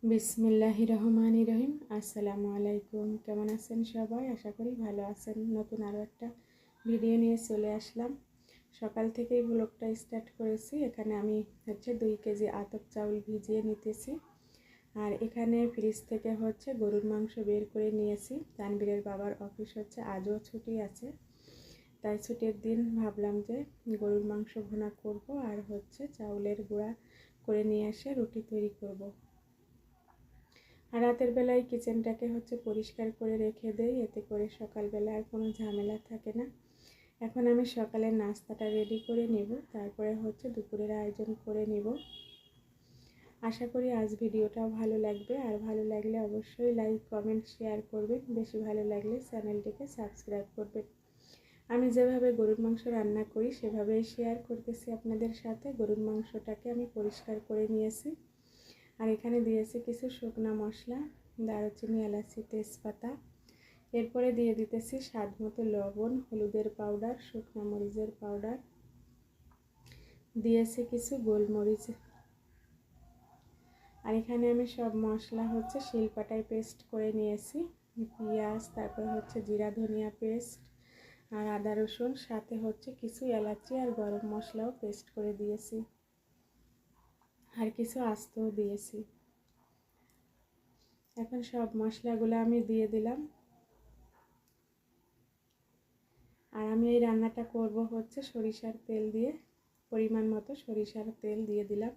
বিসমিল্লাহির রহমানির রহিম। আসসালামু আলাইকুম। কেমন আছেন সবাই? আশা করি ভালো আছেন। নতুন আরও একটা ভিডিও নিয়ে চলে আসলাম। সকাল থেকেই ব্লগটা স্টার্ট করেছি। এখানে আমি 2 কেজি আতপ চাউল ভিজিয়ে নিতেছি। আর এখানে ফ্রিজ থেকে গরুর মাংস বের করে নিয়েছি। তানবীরের বাবার অফিস আজও ছুটি আছে, তাই ছুটির দিন ভাবলাম যে গরুর মাংস ভুনা করব আর চাউলের গুঁড়া করে নিয়ে এসে রুটি তৈরি করব। আর রাতের বেলায় কিচেনটাকে পরিষ্কার করে রেখে দেই, এতে করে সকালবেলা আর কোনো ঝামেলা থাকে না। এখন আমি সকালের নাস্তাটা রেডি করে নেব, তারপরে দুপুরের আয়োজন করে নেব। আশা করি আজ ভিডিওটাও ভালো লাগবে, আর ভালো লাগলে অবশ্যই লাইক কমেন্ট শেয়ার করবেন। বেশি ভালো লাগলে চ্যানেলটিকে সাবস্ক্রাইব করবেন। আমি যেভাবে গরুর মাংস রান্না করি সেভাবেই শেয়ার করতেছি আপনাদের সাথে। গরুর মাংসটাকে আমি পরিষ্কার করে নিয়েছি। আর এখানে দিয়েছি কিছু শুকনা মশলা, দারুচিনি, এলাচি, তেজপাতা। এরপরে দিয়ে দিতেছি স্বাদ মতো লবণ, হলুদের পাউডার, শুকনো মরিচের পাউডার, দিয়েছি কিছু গোলমরিচ। আর এখানে আমি সব মশলা শিলপাটায় পেস্ট করে নিয়েছি। পেঁয়াজ, তারপর জিরা ধনিয়া পেস্ট আর আদা রসুন, সাথে কিছু এলাচি আর গরম মশলাও পেস্ট করে দিয়েছি, আর কিছু আস্তও দিয়েছি। এখন সব মশলাগুলো আমি দিয়ে দিলাম। আর আমি এই রান্নাটা করব সরিষার তেল দিয়ে। পরিমাণ মতো সরিষার তেল দিয়ে দিলাম।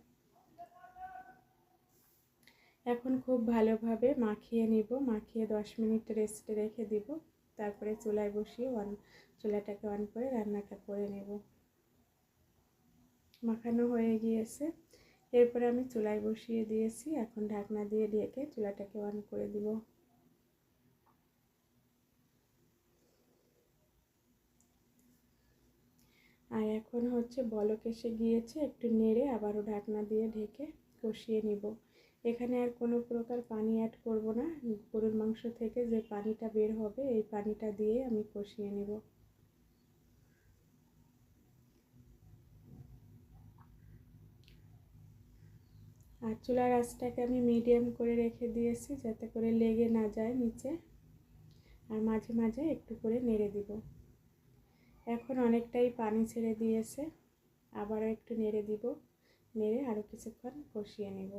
এখন খুব ভালোভাবে মাখিয়ে নিব। মাখিয়ে 10 মিনিট রেস্টে রেখে দিব। তারপরে চুলায় বসিয়ে চুলাটাকে অন করে রান্নাটা করে নেব। মাখানো হয়ে গিয়েছে। এরপরে আমি চুলায় বসিয়ে দিয়েছি। এখন ঢাকনা দিয়ে ঢেকে চুলাটাকে অন করে দিব। আর এখন বলক এসে গিয়েছে, একটু নেড়ে আবারও ঢাকনা দিয়ে ঢেকে কষিয়ে নিব। এখানে আর কোনো প্রকার পানি অ্যাড করব না। গরুর মাংস থেকে যে পানিটা বের হবে এই পানিটা দিয়ে আমি কষিয়ে নেব। আর চুলার আঁচটাকে আমি মিডিয়াম করে রেখে দিয়েছি, যাতে করে লেগে না যায় নিচে। আর মাঝে মাঝে একটু করে নেড়ে দিব। এখন অনেকটাই পানি ছেড়ে দিয়েছে, আবারও একটু নেড়ে দিব। নেড়ে আরও কিছুক্ষণ কষিয়ে নেব।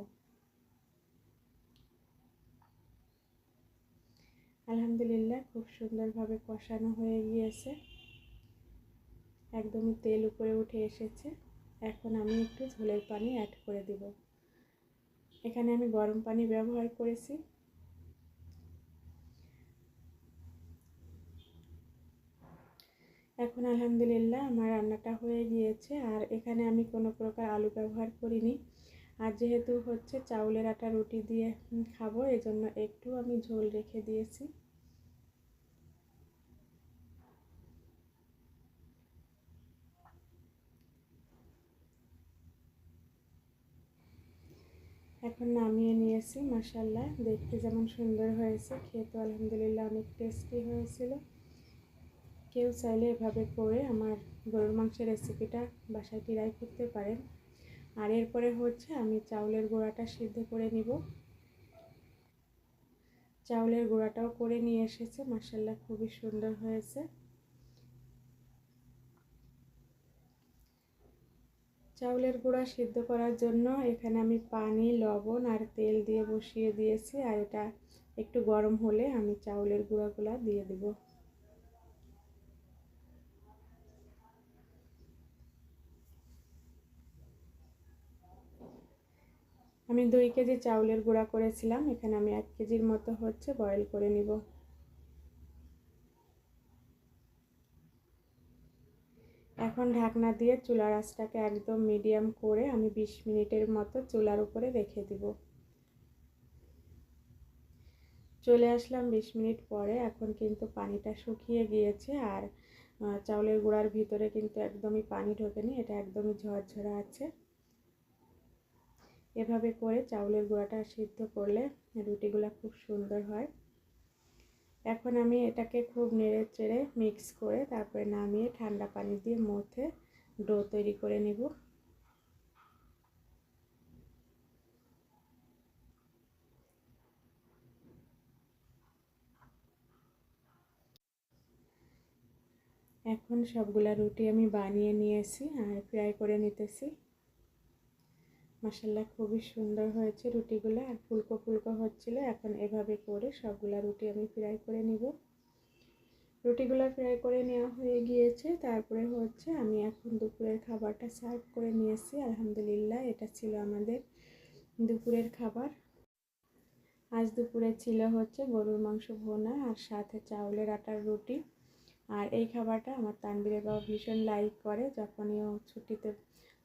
আলহামদুলিল্লাহ, খুব সুন্দরভাবে কষানো হয়ে গিয়েছে। একদমই তেল উপরে উঠে এসেছে। এখন আমি একটু ঝোলের পানি অ্যাড করে দিব। এখানে আমি গরম পানি ব্যবহার করেছি। এখন আলহামদুলিল্লাহ আমার রান্নাটা হয়ে গিয়েছে। আর এখানে আমি কোনো প্রকার আলু ব্যবহার করিনি। আর যেহেতু চাউলের আটা রুটি দিয়ে খাবো, এজন্য একটু আমি ঝোল রেখে দিয়েছি। এখন নামিয়ে নিয়েছি। মাশাআল্লাহ, দেখতে যেমন সুন্দর হয়েছে, খেতে আলহামদুলিল্লাহ অনেক টেস্টি হয়েছিল। কেউ চাইলে এভাবে করে আমার গরুর মাংসের রেসিপিটা বাসায় ট্রাই করতে পারেন। আর এরপরে আমি চাউলের গুঁড়াটা সিদ্ধ করে নিব। চাউলের গুঁড়াটাও করে নিয়ে এসেছে। মাশাআল্লাহ, খুবই সুন্দর হয়েছে। চাউলের গুঁড়া সিদ্ধ করার জন্য এখানে আমি পানি, লবণ আর তেল দিয়ে বসিয়ে দিয়েছি। আর এটা একটু গরম হলে আমি চাউলের গুঁড়াগুলো দিয়ে দেব। আমি 2 কেজি চাউলের গুঁড়া করেছিলাম। এখানে আমি 1 কেজির মতো বয়েল করে নিব। এখন ঢাকনা দিয়ে চুলার আঁচটাকে একদম মিডিয়াম করে আমি 20 মিনিটের মতো চুলার উপরে রেখে দিব। চলে আসলাম 20 মিনিট পরে। এখন কিন্তু পানিটা শুকিয়ে গিয়েছে। আর চাউলের গুঁড়ার ভিতরে কিন্তু একদমই পানি ঢোকেনি, এটা একদমই ঝরঝরা আছে। এভাবে করে চাউলের গুঁড়াটা সিদ্ধ করলে রুটিগুলো খুব সুন্দর হয়। এখন আমি এটাকে খুব নেড়ে চেড়ে মিক্স করে তারপরে নামিয়ে ঠান্ডা পানি দিয়ে মথে ডো তৈরি করে নেব। এখন সবগুলা রুটি আমি বানিয়ে নিয়েছি আর ফ্রাই করে নিতেছি। মাশাআল্লাহ খুবই সুন্দর হয়েছে রুটিগুলো, আর ফুলকো ফুলকো হচ্ছিল। এখন এভাবে করে সবগুলা রুটি আমি ফ্রাই করে নিব। রুটিগুলো ফ্রাই করে নেওয়া হয়ে গিয়েছে। তারপরে হচ্ছে আমি এখন দুপুরের খাবারটা সার্ভ করে নিয়েছি। আলহামদুলিল্লাহ, এটা ছিল আমাদের দুপুরের খাবার। আজ দুপুরে ছিল হচ্ছে গরুর মাংস ভুনা আর সাথে চাউলের আটার রুটি। আর এই খাবারটা আমার তানবীরের বাবা ভীষণ লাইক করে। যখনই ও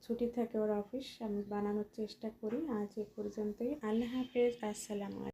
ছুটি থাকে ওর অফিস, আমি বানানোর চেষ্টা করি। আজ এ পর্যন্তই। আল্লাহ হাফেজ, আসসালামু আলাইকুম।